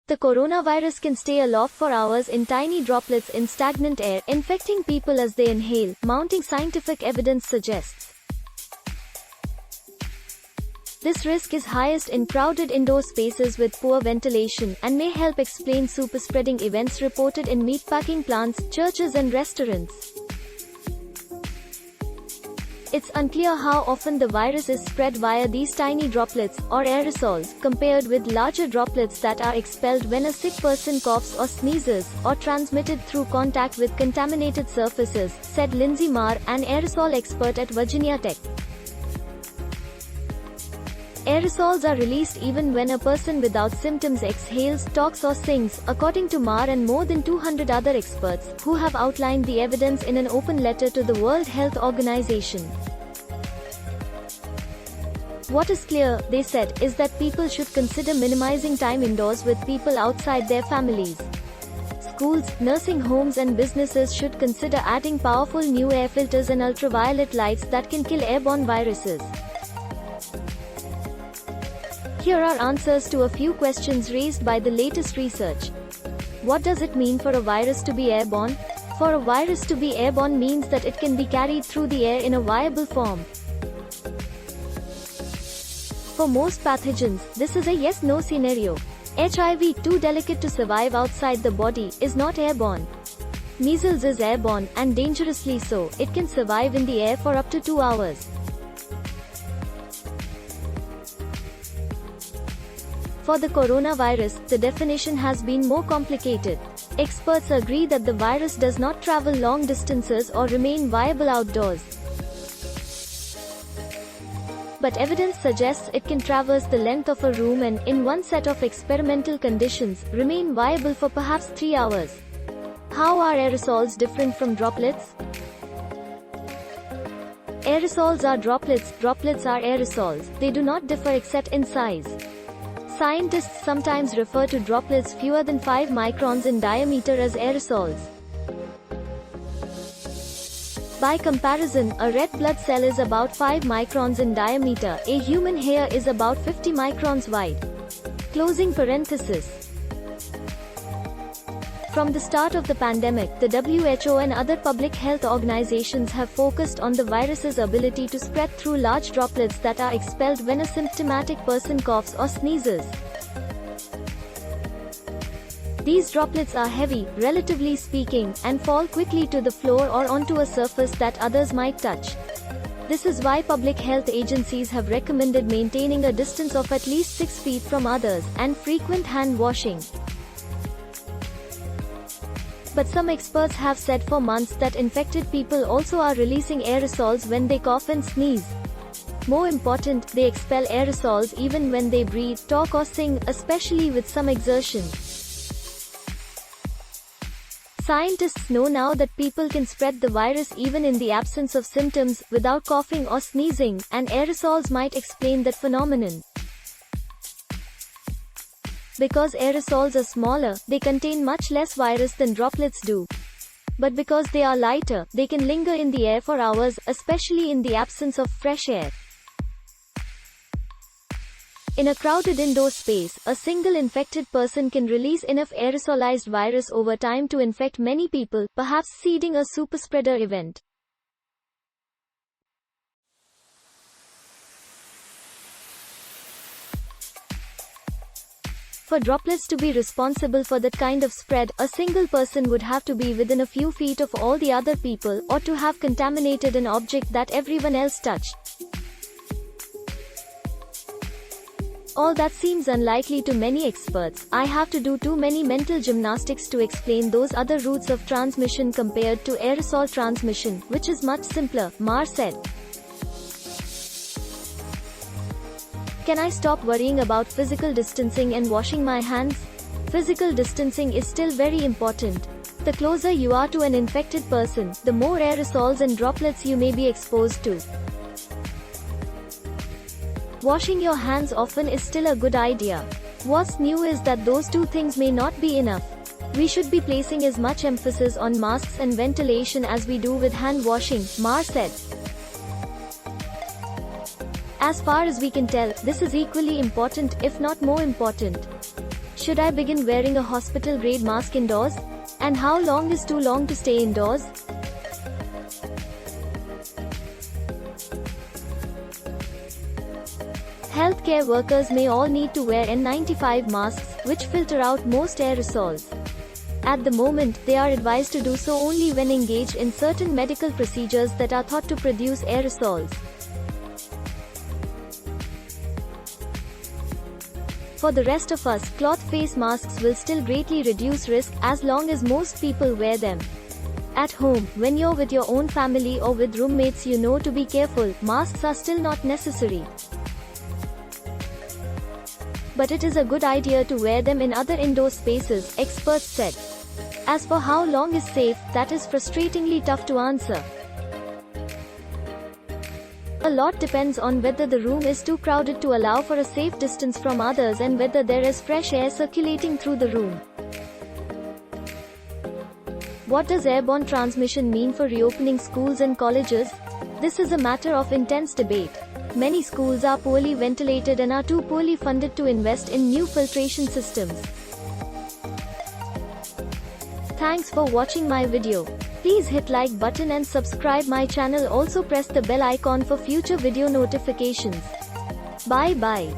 The coronavirus can stay aloft for hours in tiny droplets in stagnant air, infecting people as they inhale, mounting scientific evidence suggests. This risk is highest in crowded indoor spaces with poor ventilation, and may help explain superspreading events reported in meatpacking plants, churches and restaurants. It's unclear how often the virus is spread via these tiny droplets, or aerosols, compared with larger droplets that are expelled when a sick person coughs or sneezes, or transmitted through contact with contaminated surfaces, said Lindsay Marr, an aerosol expert at Virginia Tech. Aerosols are released even when a person without symptoms exhales, talks or sings, according to Marr and more than 200 other experts, who have outlined the evidence in an open letter to the World Health Organization. What is clear, they said, is that people should consider minimizing time indoors with people outside their families. Schools, nursing homes and businesses should consider adding powerful new air filters and ultraviolet lights that can kill airborne viruses. Here are answers to a few questions raised by the latest research. What does it mean for a virus to be airborne? For a virus to be airborne means that it can be carried through the air in a viable form. For most pathogens, this is a yes-no scenario. HIV, too delicate to survive outside the body, is not airborne. Measles is airborne, and dangerously so. It can survive in the air for up to 2 hours. For the coronavirus, the definition has been more complicated. Experts agree that the virus does not travel long distances or remain viable outdoors. But evidence suggests it can traverse the length of a room and, in one set of experimental conditions, remain viable for perhaps 3 hours. How are aerosols different from droplets? Aerosols are droplets, droplets are aerosols. They do not differ except in size. Scientists sometimes refer to droplets fewer than 5 microns in diameter as aerosols. By comparison, a red blood cell is about 5 microns in diameter, a human hair is about 50 microns wide. Closing parenthesis. From the start of the pandemic, the WHO and other public health organizations have focused on the virus's ability to spread through large droplets that are expelled when a symptomatic person coughs or sneezes. These droplets are heavy, relatively speaking, and fall quickly to the floor or onto a surface that others might touch. This is why public health agencies have recommended maintaining a distance of at least 6 feet from others, and frequent hand washing. But some experts have said for months that infected people also are releasing aerosols when they cough and sneeze. More important, they expel aerosols even when they breathe, talk or sing, especially with some exertion. Scientists know now that people can spread the virus even in the absence of symptoms, without coughing or sneezing, and aerosols might explain that phenomenon. Because aerosols are smaller, they contain much less virus than droplets do. But because they are lighter, they can linger in the air for hours, especially in the absence of fresh air. In a crowded indoor space, a single infected person can release enough aerosolized virus over time to infect many people, perhaps seeding a superspreader event. For droplets to be responsible for that kind of spread, a single person would have to be within a few feet of all the other people, or to have contaminated an object that everyone else touched. All that seems unlikely to many experts. I have to do too many mental gymnastics to explain those other routes of transmission compared to aerosol transmission, which is much simpler, Marr said. Can I stop worrying about physical distancing and washing my hands? Physical distancing is still very important. The closer you are to an infected person, the more aerosols and droplets you may be exposed to. Washing your hands often is still a good idea. What's new is that those two things may not be enough. We should be placing as much emphasis on masks and ventilation as we do with hand washing, Marr said. As far as we can tell, this is equally important, if not more important. Should I begin wearing a hospital-grade mask indoors? And how long is too long to stay indoors? Healthcare workers may all need to wear N95 masks, which filter out most aerosols. At the moment, they are advised to do so only when engaged in certain medical procedures that are thought to produce aerosols. For the rest of us, cloth face masks will still greatly reduce risk as long as most people wear them. At home, when you're with your own family or with roommates, you know to be careful, masks are still not necessary. But it is a good idea to wear them in other indoor spaces, experts said. As for how long is safe, that is frustratingly tough to answer. A lot depends on whether the room is too crowded to allow for a safe distance from others and whether there is fresh air circulating through the room. What does airborne transmission mean for reopening schools and colleges? This is a matter of intense debate. Many schools are poorly ventilated and are too poorly funded to invest in new filtration systems. Thanks for watching my video. Please hit like button and subscribe my channel. Also press the bell icon for future video notifications. Bye bye.